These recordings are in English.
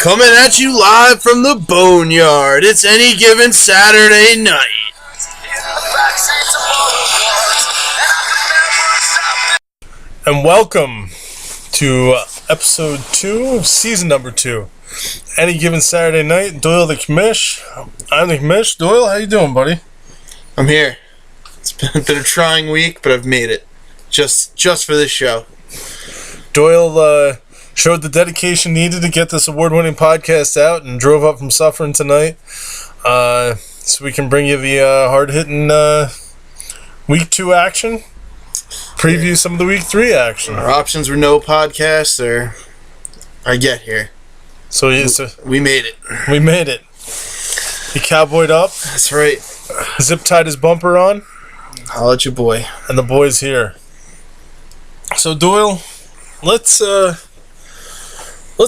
Coming at you live from the Boneyard. It's any given Saturday night. And welcome to episode 2, season number 2. Any given Saturday night, Doyle the commish. I'm the commish. Doyle, how you doing, buddy? I'm here. It's been a trying week, but I've made it. Just for this show. Doyle showed the dedication needed to get this award-winning podcast out and drove up from suffering tonight so we can bring you the hard-hitting week 2 action. Preview some of the week 3 action. Our options were no podcasts or I get here. So we made it. We made it. He cowboyed up. That's right. Zip-tied his bumper on. I'll let you boy. And the boy's here. So Doyle, let's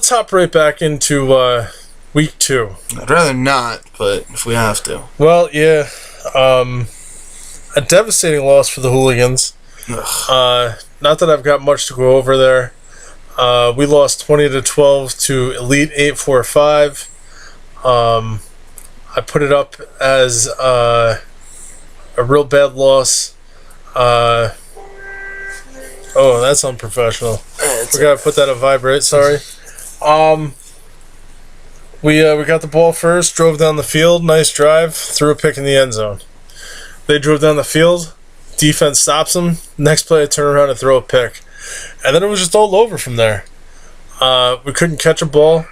hop right back into week 2. I'd rather not, but if we have to. Well, yeah. A devastating loss for the Hooligans. Not that I've got much to go over there. We lost 20-12 to Elite 845. I put it up as a real bad loss. Oh, that's unprofessional. Forgot to put that on vibrate. Sorry. We got the ball first. Drove down the field. Nice drive. Threw a pick in the end zone. They drove down the field. Defense stops them. Next play, I turn around and throw a pick. And then it was just all over from there. We couldn't catch a ball.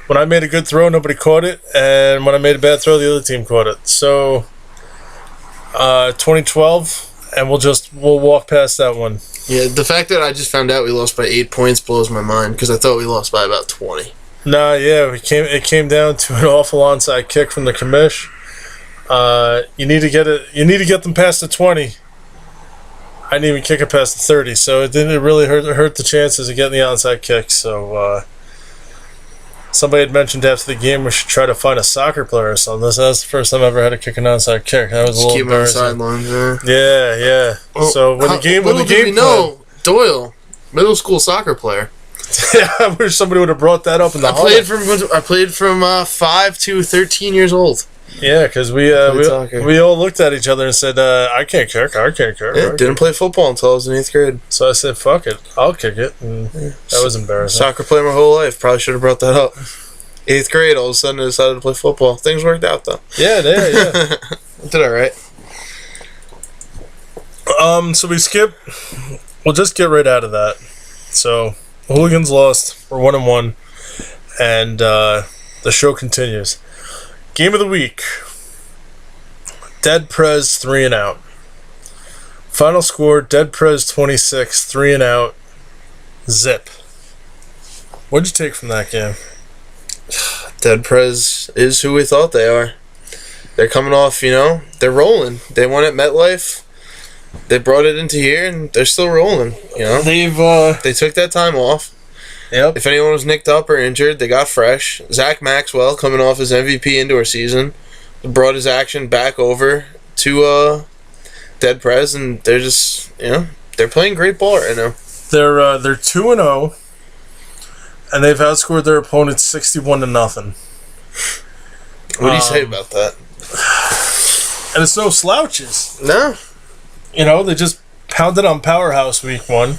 When I made a good throw, nobody caught it. And when I made a bad throw, the other team caught it. So, 2012, and we'll walk past that one. Yeah, the fact that I just found out we lost by 8 points blows my mind because I thought we lost by about 20. Nah, yeah, it came down to an awful onside kick from the commish. You need to get them past the 20. I didn't even kick it past the 30, so it didn't really hurt the chances of getting the onside kick. So somebody had mentioned after the game we should try to find a soccer player or something. That's the first time I ever had to kick an onside kick. That was a little embarrassing. Keep on the sidelines, yeah. Well, so when the game Doyle, middle school soccer player. Yeah, I wish somebody would have brought that up in the I played from 5 to 13 years old. Yeah, because we all looked at each other and said, I can't kick. Yeah, didn't play football until I was in 8th grade. So I said, fuck it, I'll kick it. And that was embarrassing. Soccer player my whole life. Probably should have brought that up. 8th grade, all of a sudden I decided to play football. Things worked out, though. Yeah. Did all right. So we'll just get right out of that. So, the Hooligans lost. We're 1-1. And the show continues. Game of the week. Dead Prez 3 and out. Final score, Dead Prez 26, 3 and out. Zip. What'd you take from that game? Dead Prez is who we thought they are. They're coming off, they're rolling. They won at MetLife. They brought it into here, and they're still rolling, They took that time off. Yep. If anyone was nicked up or injured, they got fresh. Zach Maxwell, coming off his MVP indoor season, brought his action back over to Dead Prez, and they're just, they're playing great ball right now. They're 2-0, and they've outscored their opponents 61-0. What do you say about that? And it's no slouches. No. They just pounded on Powerhouse week 1.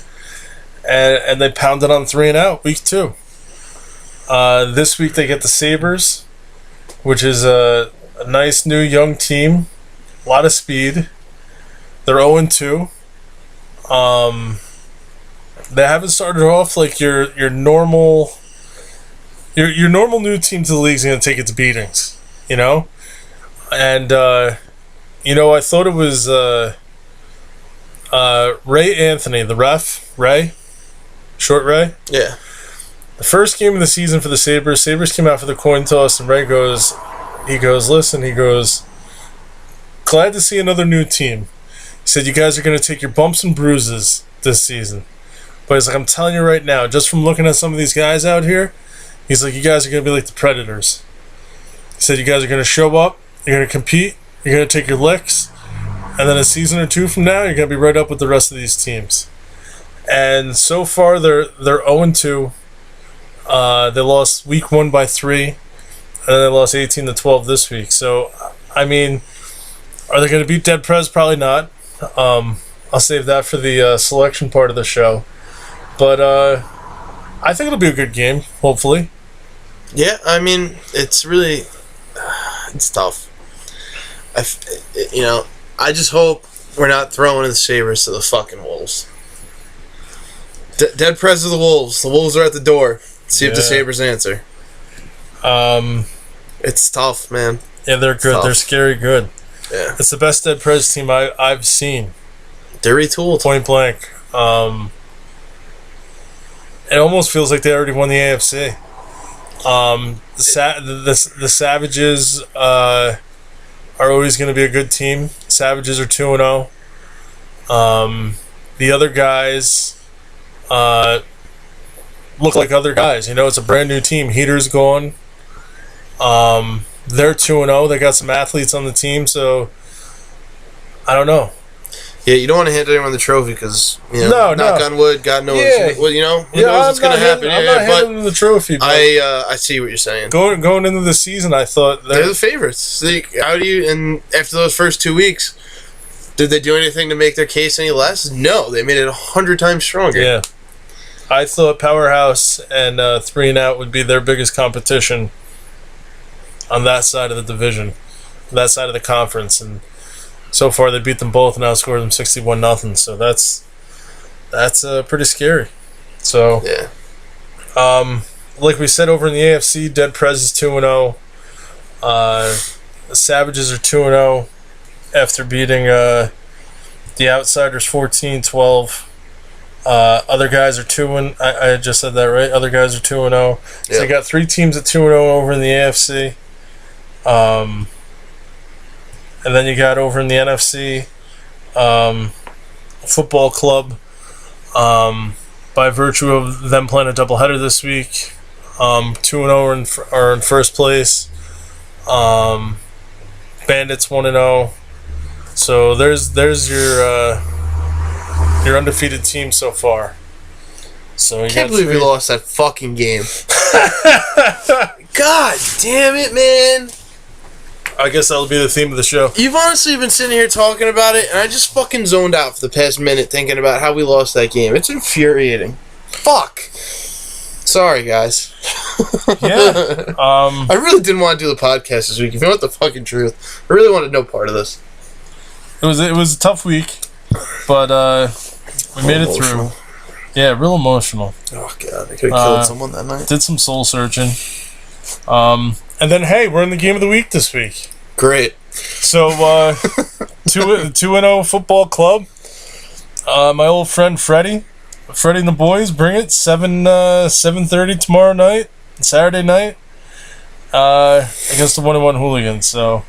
And they pounded on 3 and out week 2. This week they get the Sabres, which is a nice new young team. A lot of speed. They're 0-2. They haven't started off like your normal new team to the league is going to take its beatings, And I thought it was Ray Anthony, the ref, Ray. Short Ray? Yeah. The first game of the season for the Sabres came out for the coin toss, and Ray goes, listen, glad to see another new team. He said, you guys are going to take your bumps and bruises this season. But he's like, I'm telling you right now, just from looking at some of these guys out here, he's like, you guys are going to be like the Predators. He said, you guys are going to show up, you're going to compete, you're going to take your licks, and then a season or 2 from now, you're going to be right up with the rest of these teams. And so far, they're 0-2 They lost week 1 by 3, and then they lost 18-12 this week. So, I mean, are they going to beat Dead Prez? Probably not. I'll save that for the selection part of the show. But I think it'll be a good game, hopefully. Yeah, I mean, it's really... it's tough. I just hope we're not throwing the Sabres to the fucking Wolves. Dead Prez of the Wolves. The Wolves are at the door. See if the Sabres answer. It's tough, man. Yeah, they're good. They're scary good. Yeah. It's the best Dead Prez team I've seen. They're retooled. Point blank. It almost feels like they already won the AFC. The Savages are always going to be a good team. Savages are 2-0. The other guys look like other guys. It's a brand new team. Heater's gone. They're 2-0. They got some athletes on the team, so I don't know. Yeah, you don't want to hand anyone the trophy because, knock on wood, God knows. Yeah. Well, who knows what's going to happen. I'm not handing them the trophy. But I see what you're saying. Going into the season, I thought they're the favorites. And after those first 2 weeks, did they do anything to make their case any less? No, they made it 100 times stronger. Yeah. I thought Powerhouse and 3 and Out would be their biggest competition on that side of the division, that side of the conference, and so far they beat them both and outscored them 61-0. So that's pretty scary. So yeah, like we said over in the AFC, Dead Prez is 2-0. The Savages are 2-0 after beating the Outsiders 14-12. Other guys are 2-0. I just said that right. Other guys are 2-0. So you got 3 teams at 2-0 over in the AFC. And then you got over in the NFC, Football Club, by virtue of them playing a doubleheader this week, 2-0 are in first place. Bandits 1-0. So there's your undefeated team so far. So I can't believe we lost that fucking game. God damn it, man. I guess that'll be the theme of the show. You've honestly been sitting here talking about it, and I just fucking zoned out for the past minute thinking about how we lost that game. It's infuriating. Fuck. Sorry, guys. Yeah. I really didn't want to do the podcast this week. If you want the fucking truth, I really wanted no part of this. It was a tough week, but we made it through. Yeah, real emotional. Oh, God. I could have killed someone that night. Did some soul searching. And then, hey, we're in the game of the week this week. Great. So, 2-0 Football Club. My old friend Freddie and the boys bring it 7:30 tomorrow night, Saturday night, against the 1-1 Hooligans. So,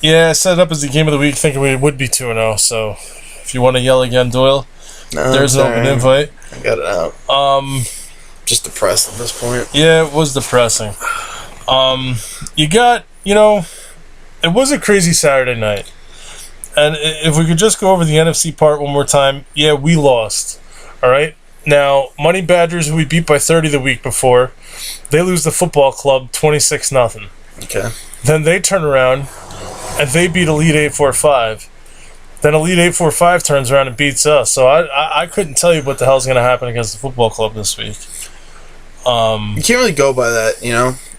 yeah, I set it up as the game of the week, thinking we would be 2-0. So, if you want to yell again, Doyle, there's an open invite. I got it out. Just depressed at this point. Yeah, it was depressing. You got, it was a crazy Saturday night. And if we could just go over the NFC part one more time, yeah, we lost. All right? Now, Money Badgers, who we beat by 30 the week before, they lose the Football Club 26-0. Okay. Then they turn around and they beat Elite 845. Then Elite 845 turns around and beats us. So I couldn't tell you what the hell's going to happen against the Football Club this week. You can't really go by that,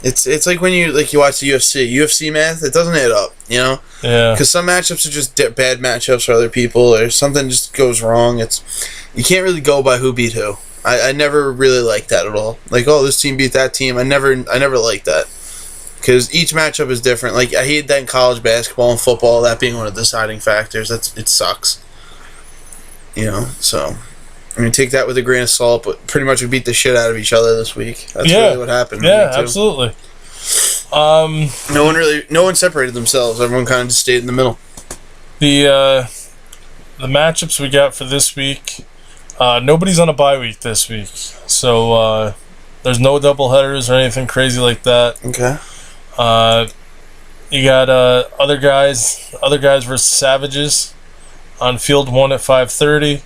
It's like when you watch the UFC math, it doesn't add up, Yeah. Because some matchups are just bad matchups for other people, or something just goes wrong. You can't really go by who beat who. I never really liked that at all. Like, oh, this team beat that team. I never liked that, because each matchup is different. Like, I hate that in college basketball and football, that being one of the deciding factors. It sucks, So. I mean, take that with a grain of salt, but pretty much we beat the shit out of each other this week. That's really what happened. Yeah, absolutely. No one separated themselves. Everyone kind of just stayed in the middle. The matchups we got for this week, nobody's on a bye week this week, so there's no doubleheaders or anything crazy like that. Okay. You got other guys versus Savages on Field 1 at 5:30.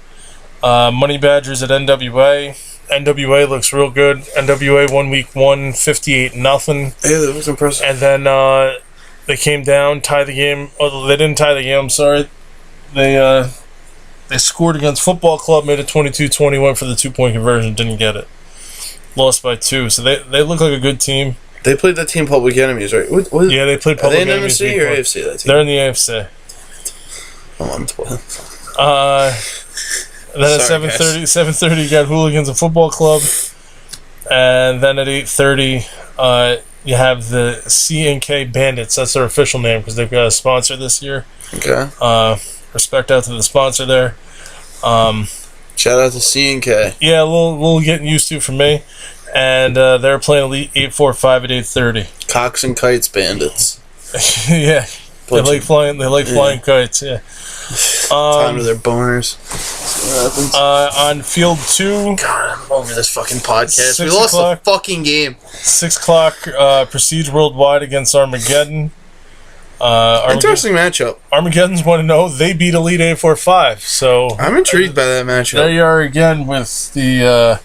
Money Badgers at NWA NWA looks real good. NWA won week 1, 58-0. Hey, that was impressive. And then they came down, tied the game. Oh, they didn't tie the game. I'm sorry. They scored against Football Club, made it 22-21 for the 2-point conversion. Didn't get it. Lost by 2. So they look like a good team. They played that team Public Enemies, right? Yeah, they played Public Enemies. Are they in NFC or AFC? That team? They're in the AFC. I'm on 12. Then at 7:30, you got Hooligans and Football Club, and then at 8:30, you have the C&K Bandits. That's their official name because they've got a sponsor this year. Okay. Respect out to the sponsor there. Shout out to C&K. Yeah, a little getting used to for me, and they're playing Elite 845 at 8:30. Cocks and Kites Bandits. Yeah. They like flying kites, yeah. Time to their boners. On field 2. God, I'm over this fucking podcast. We lost the fucking game. 6 o'clock, Prestige Worldwide against Armageddon. Interesting matchup. Armageddon's 1-0. They beat Elite 845. So I'm intrigued by that matchup. There you are again with the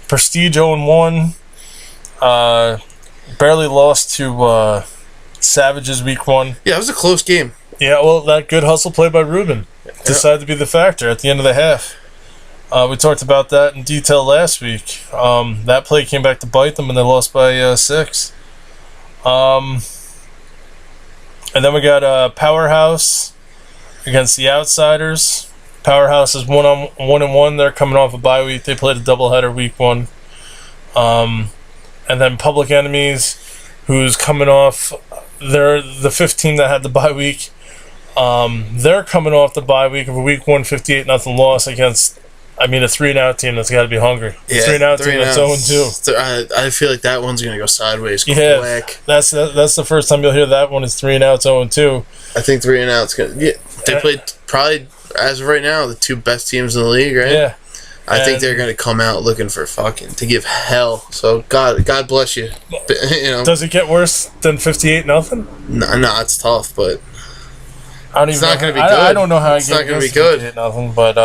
Prestige 0-1. Barely lost to Savages week 1. Yeah, it was a close game. Yeah, well, that good hustle play by Ruben decided to be the factor at the end of the half. We talked about that in detail last week. That play came back to bite them, and they lost by 6. And then we got Powerhouse against the Outsiders. Powerhouse is 1-1. They're coming off a bye week. They played a doubleheader week 1. And then Public Enemies, who's coming off. They're the 5th team that had the bye week. They're coming off the bye week of a week 1 58-0 loss against, a 3-and-out team that's got to be hungry. Yeah, 3-and-out team that's 0-2. I feel like that one's going to go sideways quick. Yeah, that's the first time you'll hear that one is 3-and-outs 0-2. I think 3-and-outs going to... Yeah, they played probably, as of right now, the 2 best teams in the league, right? Yeah. I think they're going to come out looking for to give hell. So God bless you. Does it get worse than 58-0? No, it's tough, but it's not going to be good. I don't know how it's not going to be good. 58-0, but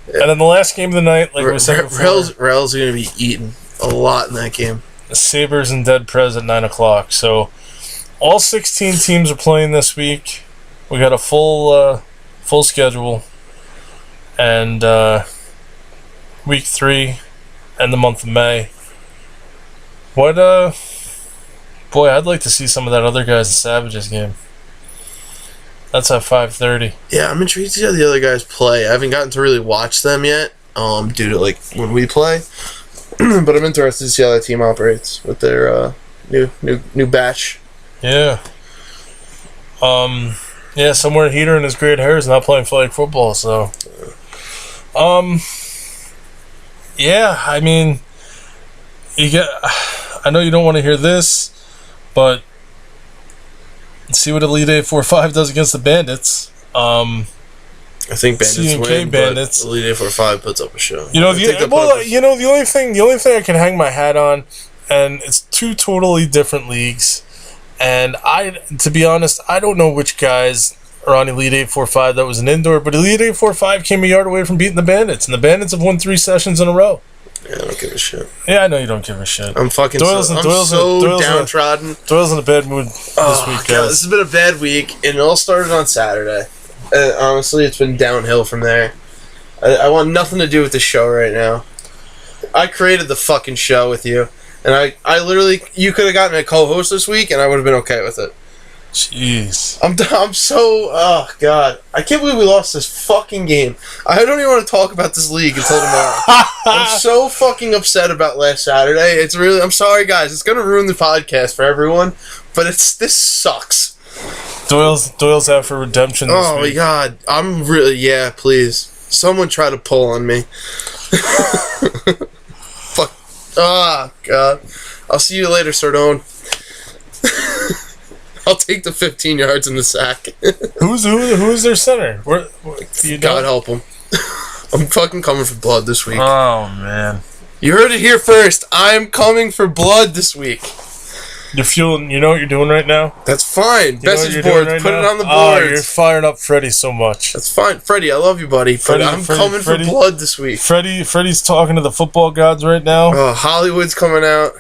and then the last game of the night, like we said before, Rel's going to be eating a lot in that game. Sabres and Dead Prez at 9 o'clock. So all 16 teams are playing this week. We got a full schedule, and week 3 and the month of May. Boy, I'd like to see some of that other guys in Savages game. That's at 5:30. Yeah, I'm intrigued to see how the other guys play. I haven't gotten to really watch them yet, due to when we play. But I'm interested to see how that team operates with their new batch. Yeah. Yeah, somewhere Heater and his great hair is not playing flag football, so. Yeah, you get. I know you don't want to hear this, but see what Elite 845 does against the Bandits. I think Bandits win, Bandits. but Elite 845 puts up a show. The only thing I can hang my hat on, and it's 2 totally different leagues, and to be honest, I don't know which guys are on Elite 845 that was an indoor, but Elite 845 came a yard away from beating the Bandits, and the Bandits have won 3 sessions in a row. Yeah, I don't give a shit. Yeah, I know you don't give a shit. I'm fucking Doyle's downtrodden. Doyle's in a bad mood this week, guys. God, this has been a bad week, and it all started on Saturday. Honestly, it's been downhill from there. I want nothing to do with the show right now. I created the fucking show with you, and I literally, you could have gotten a co-host this week, and I would have been okay with it. Jeez. I'm so... Oh, God. I can't believe we lost this fucking game. I don't even want to talk about this league until tomorrow. I'm so fucking upset about last Saturday. It's really... I'm sorry, guys. It's going to ruin the podcast for everyone, but this sucks. Doyle's out for redemption this week. Oh, my God. I'm really... Yeah, please. Someone try to pull on me. Fuck. Oh, God. I'll see you later, Sardone. I'll take the 15 yards in the sack. Who's their center? God help him. I'm fucking coming for blood this week. Oh, man. You heard it here first. I'm coming for blood this week. You're fueling. You know what you're doing right now? That's fine. Message doing boards. right Put now? it on the Oh, boards. you're firing up Freddie so much. That's fine. Freddie, I love you, buddy. But I'm coming for blood this week. Freddie's talking to the football gods right now. Hollywood's coming out.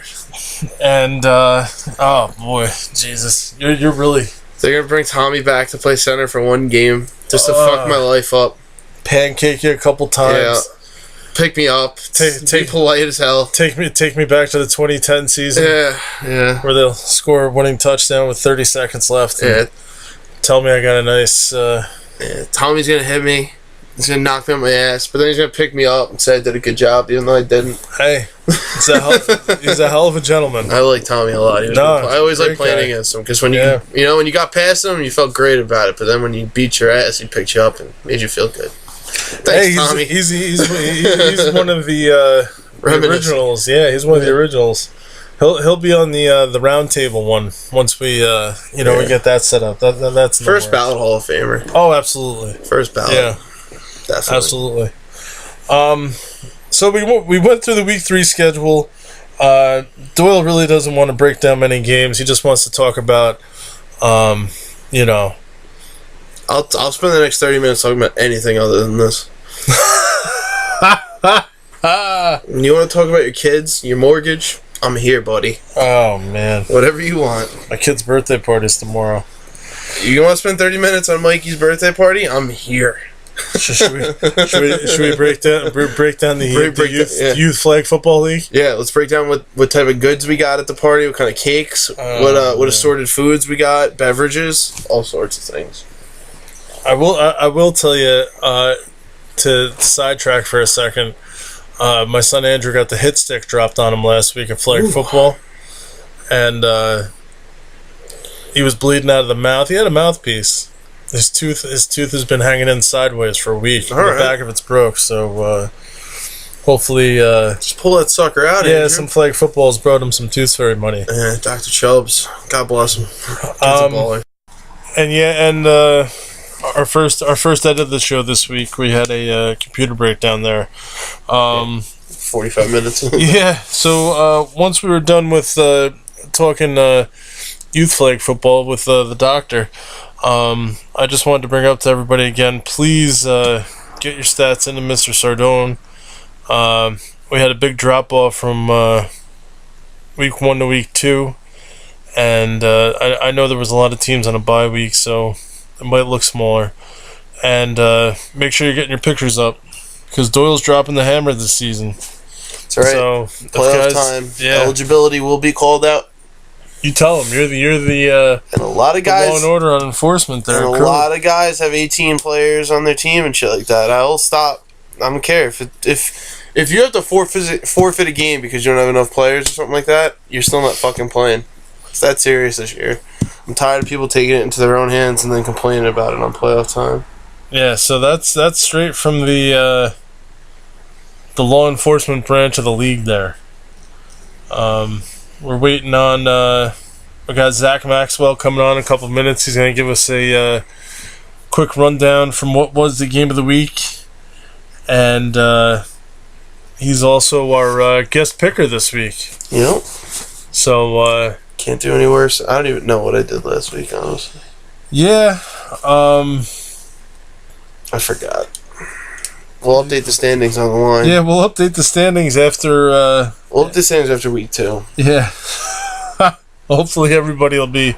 And, oh, boy. Jesus. You're really... They're going to bring Tommy back to play center for one game just to fuck my life up. Pancake you a couple times. Yeah. Pick me up. Be polite as hell. Take me back to the 2010 season. Yeah. Where they'll score a winning touchdown with 30 seconds left. Yeah. Tell me I got a nice... Tommy's going to hit me. He's going to knock me on my ass. But then he's going to pick me up and say I did a good job, even though I didn't. Hey, he's a hell of a gentleman. I like Tommy a lot. I always like playing against him. Because when when you got past him, you felt great about it. But then when you beat your ass, he picked you up and made you feel good. Thanks, Tommy. He's one of the originals. Yeah, he's one of the originals. He'll be on the round table one once we we get that set up. That's first ballot Hall of Famer. Oh, absolutely. First ballot. Yeah, definitely. Absolutely. So we went through the week 3 schedule. Doyle really doesn't want to break down many games. He just wants to talk about, I'll spend the next 30 minutes talking about anything other than this. You want to talk about your kids, your mortgage? I'm here, buddy. Oh, man. Whatever you want. My kid's birthday party's tomorrow. You want to spend 30 minutes on Mikey's birthday party? I'm here. Should we break down the youth flag football league? Yeah, let's break down what type of goods we got at the party, what kind of cakes, what assorted foods we got, beverages, all sorts of things. I will tell you, to sidetrack for a second, my son Andrew got the hit stick dropped on him last week at flag football, and he was bleeding out of the mouth. He had a mouthpiece. His tooth has been hanging in sideways for a week. The back of it's broke, so hopefully just pull that sucker out. Yeah, Andrew. some flag football's brought him some tooth fairy money. Dr. Chubbs, God bless him. Kid's a baller. And our first edit of the show this week, we had a computer breakdown there. 45 minutes. Yeah. So once we were done with talking youth flag football with the doctor, I just wanted to bring up to everybody again, please get your stats into Mr. Sardone. We had a big drop off from week 1 to week 2, and I know there was a lot of teams on a bye week, so it might look smaller. And make sure you're getting your pictures up, because Doyle's dropping the hammer this season. That's right. So playoff time. Yeah. Eligibility will be called out. You tell them you're the and a lot of guys law and order on enforcement there. And a lot of guys have 18 players on their team and shit like that. I will stop. I don't care if you have to forfeit a game because you don't have enough players or something like that. You're still not fucking playing. It's that serious this year. I'm tired of people taking it into their own hands and then complaining about it on playoff time. Yeah, so that's straight from the law enforcement branch of the league there. We're waiting on, we got Zach Maxwell coming on in a couple of minutes. He's going to give us a quick rundown from what was the game of the week. And he's also our guest picker this week. Yep. So, can't do any worse. I don't even know what I did last week, honestly. Yeah. I forgot. We'll update the standings on the line. Yeah, we'll update the standings after... we'll update the standings after week 2. Yeah. Hopefully everybody will be in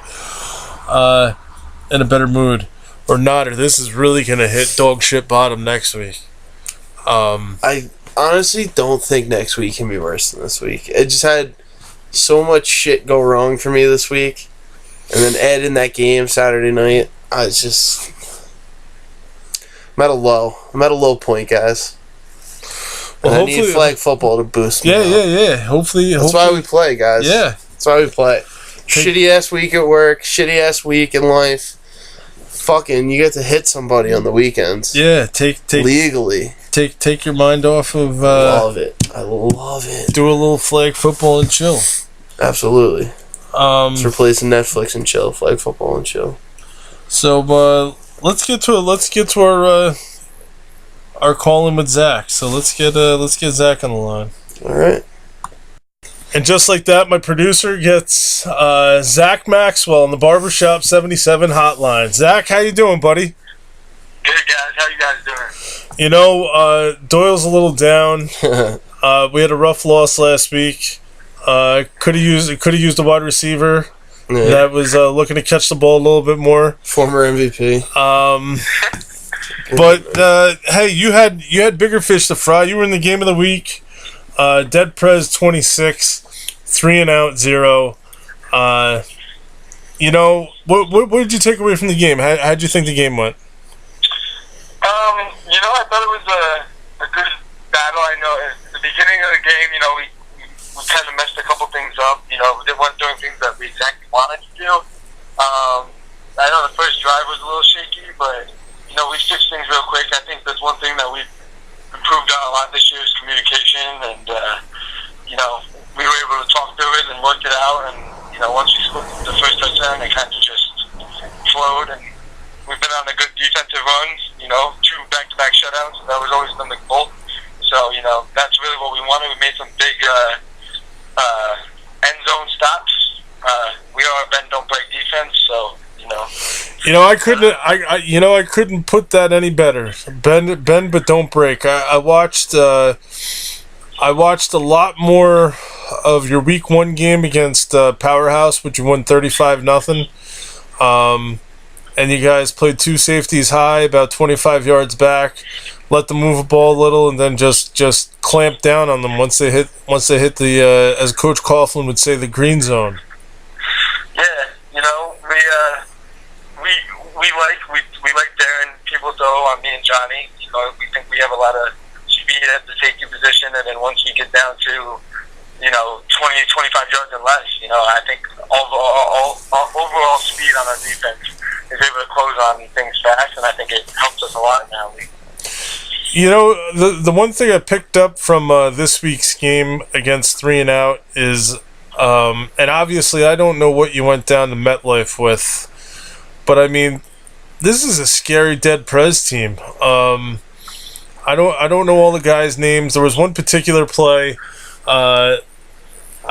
a better mood. Or not, or this is really going to hit dog shit bottom next week. I honestly don't think next week can be worse than this week. It just had so much shit go wrong for me this week. And then add in that game Saturday night. I'm at a low. I'm at a low point, guys. And I need flag football to boost me up. Yeah. Hopefully. That's why we play, guys. Yeah. That's why we play. Shitty-ass week at work. Shitty-ass week in life. Fucking, you get to hit somebody on the weekends. Yeah, take legally. Take your mind off of... love it. I love it. Do a little flag football and chill. Absolutely. It's replacing Netflix and chill. Flag football and chill. So, let's get to our call in with Zach. So let's get Zach on the line. All right. And just like that, my producer gets Zach Maxwell on the Barbershop 77 hotline. Zach, how you doing, buddy? Good, guys. How you guys doing? You know, Doyle's a little down. We had a rough loss last week. Could have used a wide receiver that was looking to catch the ball a little bit more. Former MVP. But hey, you had bigger fish to fry. You were in the game of the week. Dead Prez 26, 3 and out 0. You know, what did you take away from the game? How did you think the game went? You know, I thought it was a good battle. I know at the beginning of the game, you know, we kind of messed a couple things up. You know, they weren't doing things that we exactly wanted to do. I know the first drive was a little shaky, but, you know, we fixed things real quick. I think that's one thing that we've improved on a lot this year is communication, and, you know, we were able to talk through it and work it out, and, you know, once we scored the first touchdown, it kind of just flowed, and we've been on a good defensive run, you know, 2 back-to-back shutouts. That was always been the goal. So, you know, that's really what we wanted. We made some big end zone stops. We are a bend don't break defense, so, you know. You know, I couldn't put that any better. Bend but don't break. I watched a lot more of your week 1 game against Powerhouse, which you won 35-0. And you guys played 2 safeties high, about 25 yards back, let them move the ball a little, and then just clamp down on them once they hit the as Coach Coughlin would say, the green zone. Yeah, you know, we like Darren Peoples-O on me and Johnny. You know, we think we have a lot of speed at the safety position, and then once we get down to, you know, 20, 25 yards and less, you know, I think overall speed on our defense is able to close on things fast, and I think it helps us a lot now. You know, the one thing I picked up from this week's game against 3 and out is, and obviously I don't know what you went down to MetLife with, but I mean, this is a scary Dead Prez team. I don't know all the guys' names. There was one particular play. I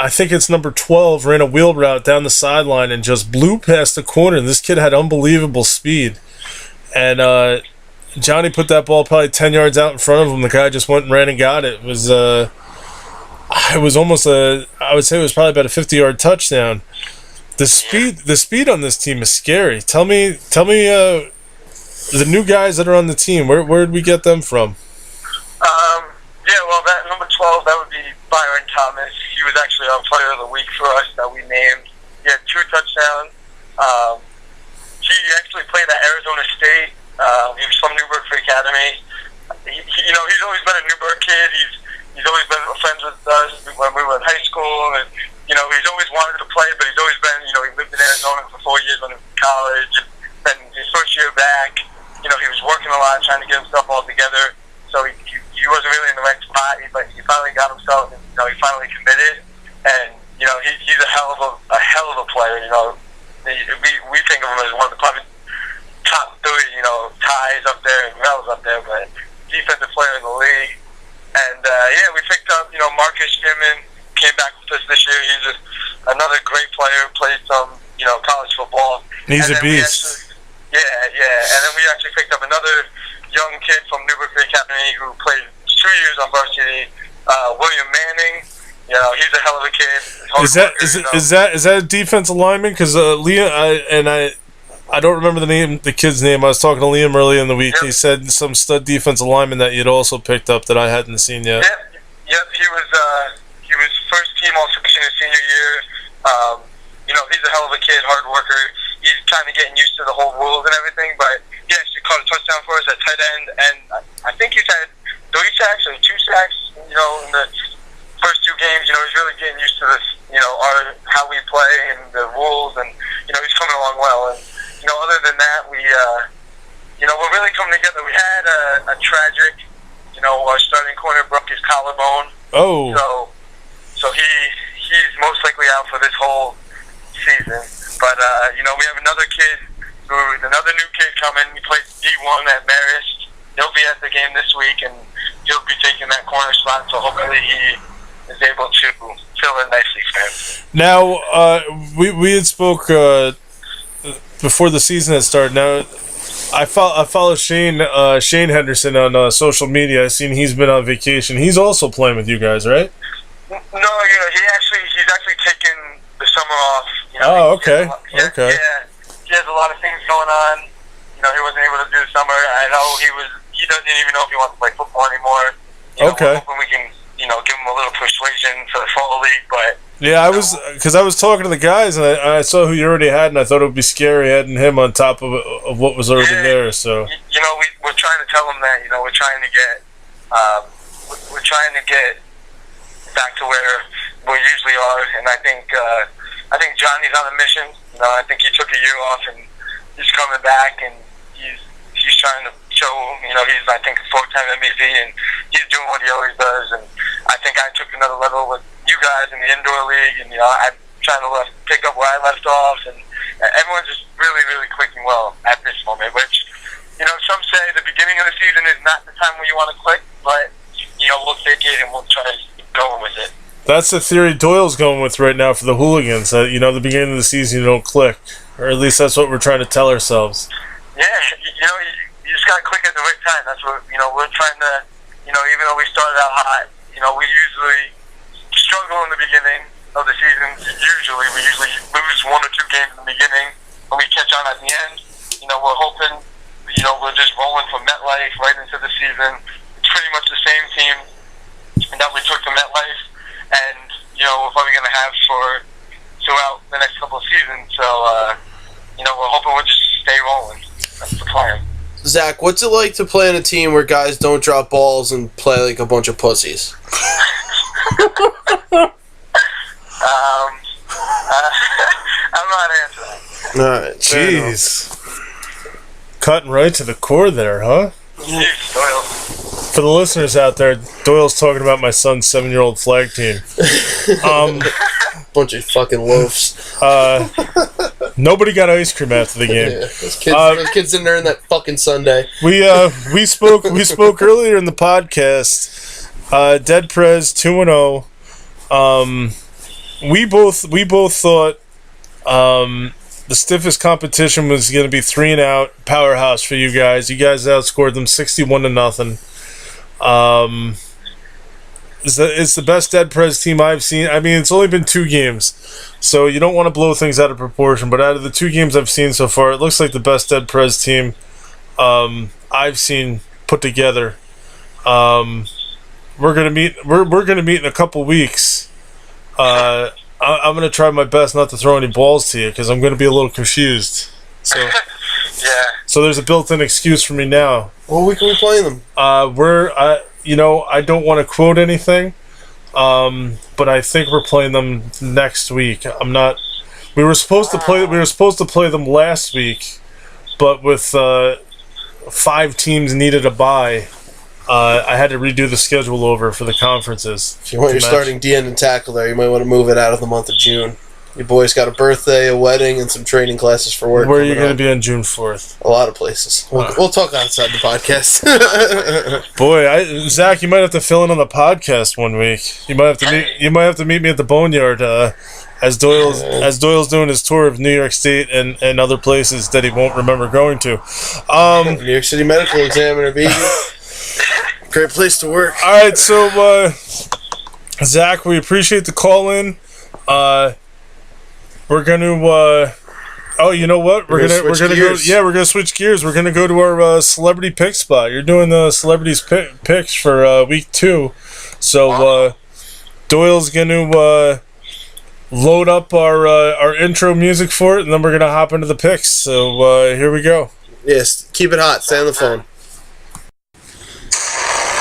think it's number 12 ran a wheel route down the sideline and just blew past the corner. And this kid had unbelievable speed, and Johnny put that ball probably 10 yards out in front of him. The guy just went and ran and got it. It was almost I would say it was probably about a 50-yard touchdown. The speed on this team is scary. Tell me, the new guys that are on the team, where did we get them from? Yeah, well, that number 12, that would be Byron Thomas. He was actually our player of the week for us that we named. He had 2 touchdowns. He actually played at Arizona State. He was from Newburgh Free Academy. You know, he's always been a Newburgh kid. He's always been friends with us when we were in high school, and, you know, he's always wanted to play, but he's always been, you know, he lived in Arizona for 4 years when he was in college, and then his first year back, you know, he was working a lot, trying to get himself all together, so he wasn't really in the right spot, but he finally got himself, and, you know, he finally committed, and, you know, he's a hell of a player, you know. We think of him as one of the probably top 3, you know, Ties up there and Mel's up there, but defensive player in the league. And, yeah, we picked up, you know, Marcus Shimon, came back with us this year. He's another great player, played some, you know, college football. He's a beast. Yeah. And then we actually picked up another young kid from Newburgh Free Academy who played 2 years on varsity, William Manning. You know, he's a hell of a kid. Is that a defensive lineman? Because Liam, I don't remember the kid's name. I was talking to Liam earlier in the week. Yep. He said some stud defensive lineman that you'd also picked up that I hadn't seen yet. Yep. He was first team All-Section his senior year. You know, he's a hell of a kid, hard worker. He's kind of getting used to the whole rules and everything, but he actually caught a touchdown for us at tight end, and I think he's had 3 sacks or 2 sacks, you know, in the first 2 games. You know, he's really getting used to this, you know, how we play and the rules, and, you know, he's coming along well. And, you know, other than that, you know, we're really coming together. We had a tragic, you know, our starting corner broke his collarbone. Oh. So he's most likely out for this whole season. But, you know, we have another new kid coming. He plays D1 at Marist. He'll be at the game this week, and he'll be taking that corner spot. So hopefully he, is able to fill in nicely for him. Now, we had spoke before the season had started. Now, I follow Shane Henderson on social media. I've seen he's been on vacation. He's also playing with you guys, right? No, he's actually taken the summer off. Oh, okay. Okay. Yeah, he has a lot of things going on. He wasn't able to do the summer. I know he doesn't even know if he wants to play football anymore. Okay. We're hoping we can, give him a little persuasion for the fall league, but. Yeah, I was talking to the guys and I saw who you already had, and I thought it would be scary having him on top of what was already there. So we're trying to tell him that we're trying to get back to where we usually are, and I think Johnny's on a mission. I think he took a year off and he's coming back, and he's trying to show he's I think a 4-time MVP, and he's doing what he always does. And I think I took another level with you guys in the indoor league, and I'm trying to pick up where I left off, and everyone's just really, really clicking well at this moment. Which some say the beginning of the season is not the time when you want to click, but we'll take it and we'll try to keep going with it. That's the theory Doyle's going with right now for the Hooligans. The beginning of the season you don't click, or at least that's what we're trying to tell ourselves. Yeah, you just gotta click at the right time. That's what we're trying to. Even though we started out hot, we usually struggle in the beginning of the season. We usually lose 1 or 2 games in the beginning, and we catch on at the end. We're hoping. We're just rolling from MetLife right into the season. It's pretty much the same team that we took to MetLife, and we're probably going to have throughout the next couple of seasons. So we're hoping we'll just stay rolling. That's the plan. Zach, what's it like to play on a team where guys don't drop balls and play like a bunch of pussies? I don't know how to answer that. All right, jeez, cutting right to the core there, huh? Jeez, Doyle. For the listeners out there, Doyle's talking about my son's 7-year-old flag team. Bunch of fucking loafs. Nobody got ice cream after the game. Yeah, those kids in there in that fucking Sunday. We spoke earlier in the podcast. Dead Prez 2-0. We both thought the stiffest competition was going to be 3-and-out powerhouse for you guys. You guys outscored them 61-0. It's the best Dead Prez team I've seen. I mean, it's only been 2 games, so you don't want to blow things out of proportion. But out of the 2 games I've seen so far, it looks like the best Dead Prez team I've seen put together. We're gonna meet. We're gonna meet in a couple weeks. I'm gonna try my best not to throw any balls to you because I'm gonna be a little confused. So Yeah. So there's a built-in excuse for me now. What week are we playing them? I don't want to quote anything, but I think we're playing them next week. I'm not. We were supposed to play them last week, but with 5 teams needed a bye, I had to redo the schedule over for the conferences. If you want your starting DN and tackle there, you might want to move it out of the month of June. Your boy's got a birthday, a wedding, and some training classes for work. Where are you going to be on June 4th? A lot of places. We'll talk outside the podcast. Boy, Zach, you might have to fill in on the podcast one week. You might have to meet me at the Boneyard as Doyle's doing his tour of New York State and other places that he won't remember going to. New York City Medical Examiner, baby. Great place to work. All right, so Zach, we appreciate the call in. We're gonna. Oh, you know what? We're gonna go. Yeah, we're gonna switch gears. We're gonna go to our celebrity pick spot. You're doing the celebrities picks for week 2, so Doyle's gonna load up our intro music for it, and then we're gonna hop into the picks. So here we go. Yes, keep it hot. Stay on the phone.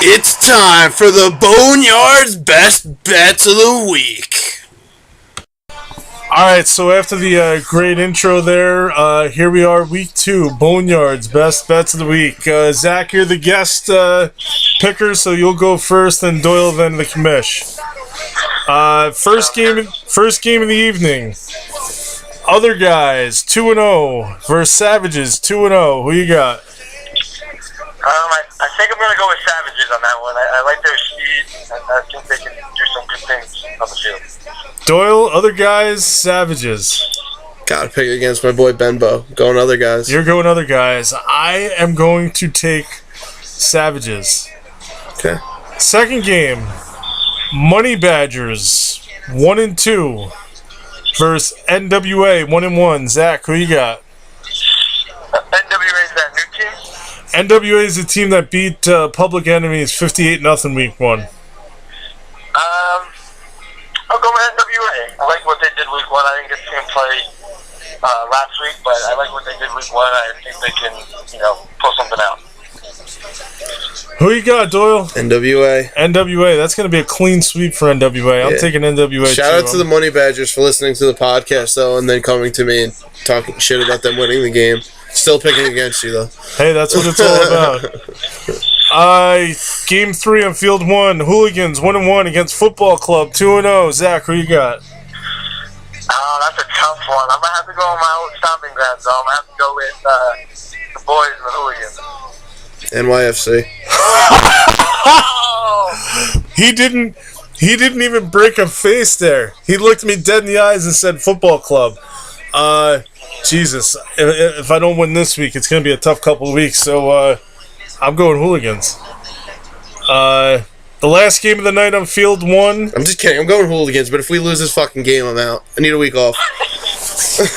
It's time for the Boneyard's best bets of the week. Alright, so after the great intro there, here we are, week 2, Boneyard's best bets of the week. Zach, you're the guest picker, so you'll go first, then Doyle, then the commish. First game of the evening. Other guys, 2-0 versus Savages, 2-0. Who you got? I think I'm going to go with Savages on that one. I like their speed, and I think they can do some good things on the field. Doyle, other guys, Savages. Gotta pick against my boy Benbow. Going other guys. You're going other guys. I am going to take Savages. Okay. Second game, Money Badgers 1-2 versus NWA 1-1. Zach, who you got? NWA is that new team? NWA is the team that beat Public Enemies 58-0 week 1. I'll go with NWA. I like what they did week 1. I didn't get to see them play last week, but I like what they did week 1. I think they can, pull something out. Who you got, Doyle? NWA. NWA. That's going to be a clean sweep for NWA. I'm taking NWA. Shout out to the Money Badgers for listening to the podcast, though, and then coming to me and talking shit about them winning the game. Still picking against you, though. Hey, that's what it's all about. Game 3 on Field 1. Hooligans 1-1 against Football Club 2-0. Zach, who you got? Oh, that's a tough one. I'm going to have to go on my old stomping grounds, though. I'm going to have to go with the boys and the Hooligans. NYFC. He didn't even break a face there. He looked me dead in the eyes and said Football Club. Jesus, if I don't win this week, it's going to be a tough couple of weeks. So I'm going Hooligans. The last game of the night on Field 1. I'm just kidding. I'm going Hooligans, but if we lose this fucking game, I'm out. I need a week off. Sorry,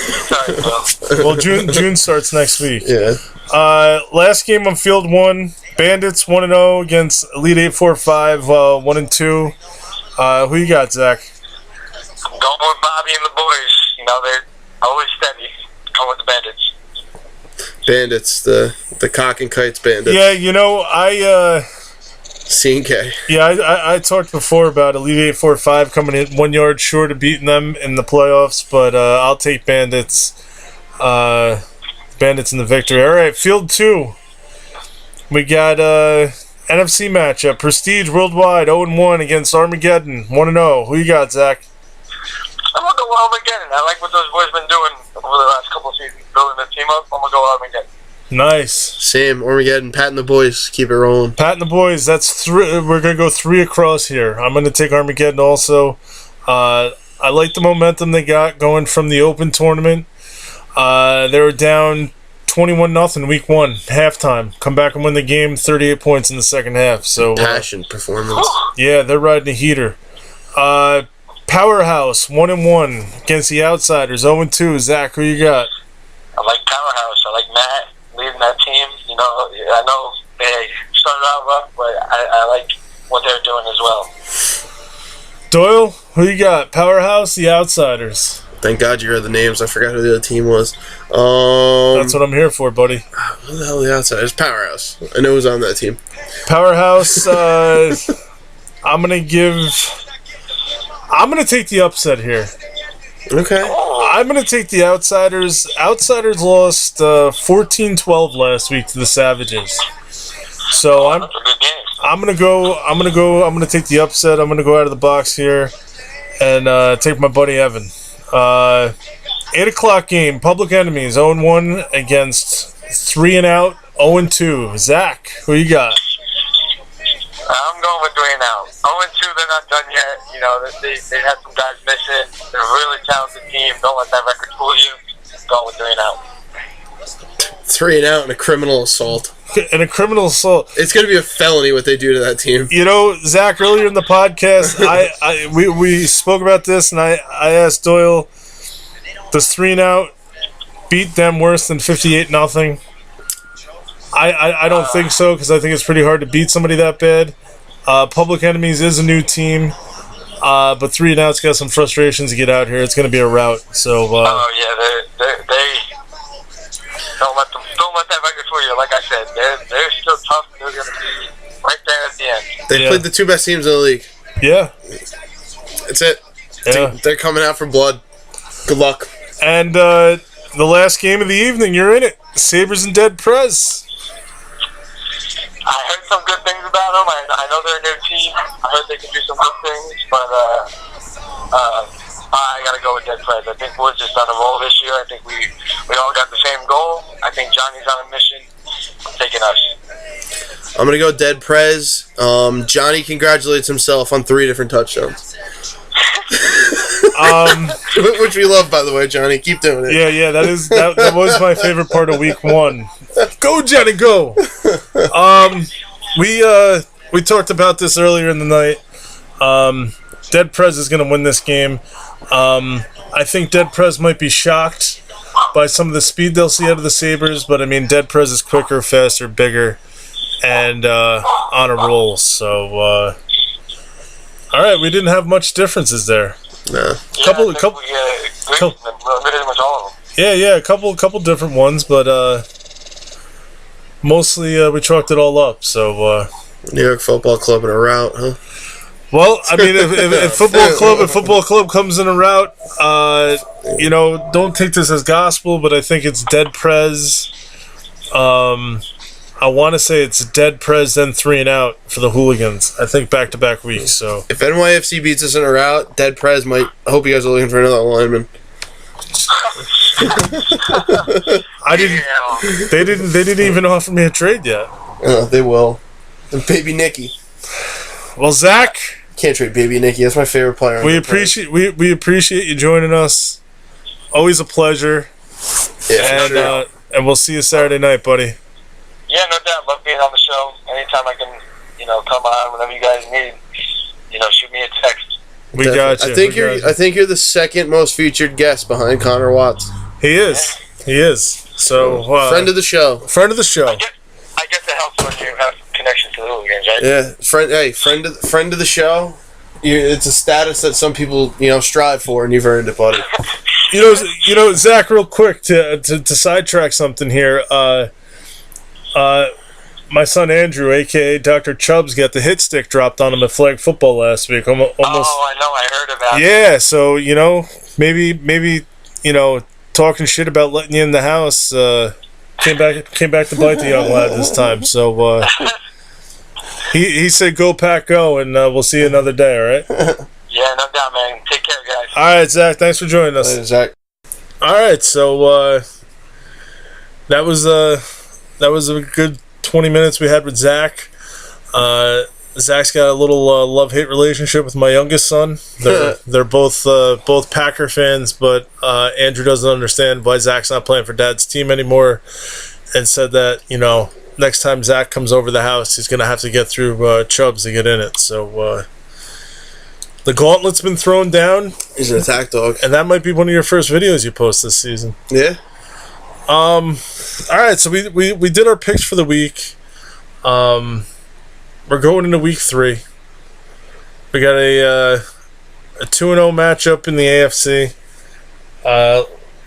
Well, June starts next week. Yeah. Last game on Field 1. Bandits 1-0 against Elite 845 1-2. Who you got, Zach? I'm going with Bobby and the boys. They're always steady. Come with the Bandits. Bandits, the cock and kites bandits. Yeah, I C&K. Yeah, I talked before about Elite 845 coming in 1 yard short of beating them in the playoffs, but I'll take Bandits. Bandits in the victory. All right, Field 2. We got NFC matchup. Prestige Worldwide 0-1 against Armageddon 1-0. Who you got, Zach? I'm going to go with Armageddon. I like what those boys been doing over the last couple of seasons, building the team up. I'm going to go Armageddon. Nice. Same. Armageddon. Pat and the boys. Keep it rolling. Pat and the boys. That's 3. We're going to go 3 across here. I'm going to take Armageddon also. I like the momentum they got going from the Open tournament. They were down 21-0 week 1, halftime. Come back and win the game, 38 points in the second half. So passion performance. Yeah, they're riding a heater. Powerhouse 1-1 against the Outsiders 0-2. Zach, who you got? I like Powerhouse. I like Matt leading that team. I know they started out rough, but I like what they're doing as well. Doyle, who you got? Powerhouse, the Outsiders. Thank God you heard the names. I forgot who the other team was. That's what I'm here for, buddy. Who the hell are the Outsiders? Powerhouse. I know who's on that team. Powerhouse, I'm going to take the upset here. Okay. I'm going to take the Outsiders. Outsiders lost 14-12 last week to the Savages. So I'm going to take the upset. I'm going to go out of the box here and take my buddy Evan. 8 o'clock game, Public Enemies 0-1 against 3-and-out 0-2. Zach, who you got? I'm going with 3-and-out. 0-2, they're not done yet. They had some guys missing. They're a really talented team. Don't let that record fool you. Going with 3-and-out. 3-and-out and a criminal assault. And a criminal assault. It's going to be a felony what they do to that team. Zach, earlier in the podcast, we spoke about this, and I asked Doyle, does 3-and-out beat them worse than 58-0? I don't think so, because I think it's pretty hard to beat somebody that bad. Public Enemies is a new team, but 3-and-out's got some frustrations to get out here. It's going to be a rout. So. They don't let that record fool you. Like I said, they're still tough. They're going to be right there at the end. They played the 2 best teams in the league. Yeah. That's it. Yeah. They're coming out for blood. Good luck. And the last game of the evening, you're in it. Sabres and Dead Prez. I heard some good things about them. I know they're a new team. I heard they can do some good things, but I got to go with Dead Prez. I think we're just on a roll this year. I think we all got the same goal. I think Johnny's on a mission. I'm taking us. I'm gonna go Dead Prez. Johnny congratulates himself on 3 different touchdowns. Which we love, by the way, Johnny. Keep doing it. Yeah, that was my favorite part of week 1. Go, Johnny, go! We talked about this earlier in the night. Dead Prez is going to win this game. I think Dead Prez might be shocked by some of the speed they'll see out of the Sabres, but I mean, Dead Prez is quicker, faster, bigger, and on a roll. So, all right, we didn't have much differences there. No. Couple. Pretty much all of them. Yeah, a couple different ones, but mostly we chalked it all up. So, New York Football Club in a rout, huh? well, I mean, if football club comes in a route, don't take this as gospel, but I think it's Dead Prez. I want to say it's Dead Prez, then 3 and out for the Hooligans. I think back-to-back weeks. So if NYFC beats us in a rout, Dead Prez might. I hope you guys are looking for another lineman. They didn't even offer me a trade yet. They will. And Baby Nicky. Well, Zach, can't trade Baby Nicky. That's my favorite player. We appreciate you joining us. Always a pleasure. Yeah, and we'll see you Saturday night, buddy. Yeah, no doubt. Love being on the show. Anytime I can, come on whenever you guys need. Shoot me a text. We got you. I think you're the second most featured guest behind Connor Watts. He is. He is. So friend of the show. Friend of the show. I guess it helps when you have connection to the Hooligans, right? Yeah, friend of the show. It's a status that some people strive for, and you've earned it, buddy. Zach. Real quick to sidetrack something here. My son Andrew, aka Dr. Chubbs, got the hit stick dropped on him at flag football last week. Almost. Oh, I know. I heard about it. Yeah, so maybe talking shit about letting you in the house came back to bite the young lad this time. So he said, "Go Pack, go," and we'll see you another day. All right. Yeah, no doubt, man. Take care, guys. All right, Zach. Thanks for joining us. Later, Zach. All right, so that was a good 20 minutes we had with Zach. Zach's got a little love-hate relationship with my youngest son. They're both Packer fans, but Andrew doesn't understand why Zach's not playing for Dad's team anymore, and said that next time Zach comes over the house, he's gonna have to get through Chubbs to get in it. So the gauntlet's been thrown down. He's an attack dog, and that might be one of your first videos you post this season. Yeah. All right, so we did our picks for the week. We're going into week 3. We got a 2-0 matchup in the AFC.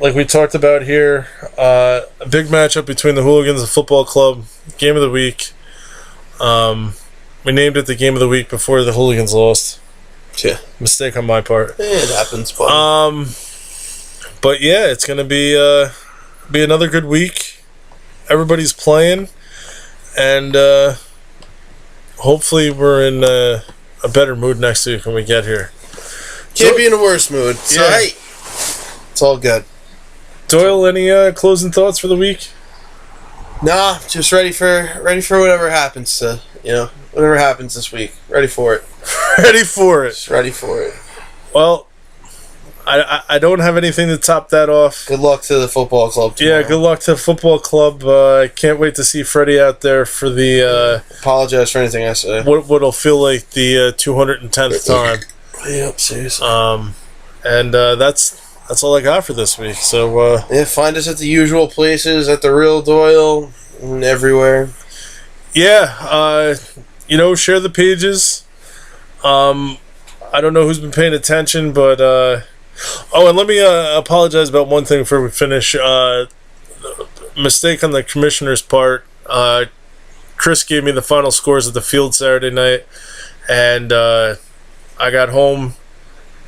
Like we talked about here, a big matchup between the Hooligans and Football Club. Game of the week. We named it the game of the week before the Hooligans lost. Yeah, mistake on my part. It happens, buddy. But yeah, it's gonna be another good week. Everybody's playing, and hopefully we're in a better mood next week when we get here. Can't be in a worse mood. So, yeah. hey, it's all good. Doyle, any closing thoughts for the week? Nah, just ready for whatever happens whatever happens this week. Ready for it. Ready for it. Just ready for it. Well, I don't have anything to top that off. Good luck to the football club tomorrow. Yeah, good luck to the football club. I can't wait to see Freddie out there for the... apologize for anything I say. What'll feel like the 210th time. Yep, seriously. And that's all I got for this week. So find us at the usual places, at the Real Doyle, and everywhere. Yeah, share the pages. I don't know who's been paying attention, but and let me apologize about one thing before we finish. Mistake on the commissioner's part. Chris gave me the final scores of the field Saturday night, and I got home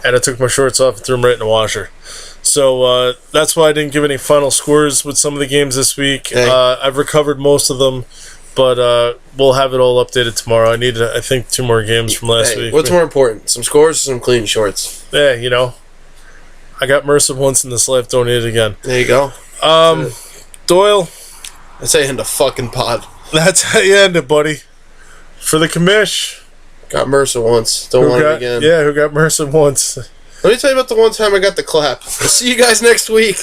and I took my shorts off and threw them right in the washer. So that's why I didn't give any final scores with some of the games this week. Hey. I've recovered most of them, but we'll have it all updated tomorrow. I need, I think, 2 more games from last week. What's more important, some scores or some clean shorts? Yeah, I got MRSA once in this life, don't need it again. There you go. Doyle. That's how you end a fucking pod. That's how you end it, buddy. For the commish. Got Mercer once. Don't want it again. Yeah, who got Mercer once. Let me tell you about the one time I got the clap. See you guys next week.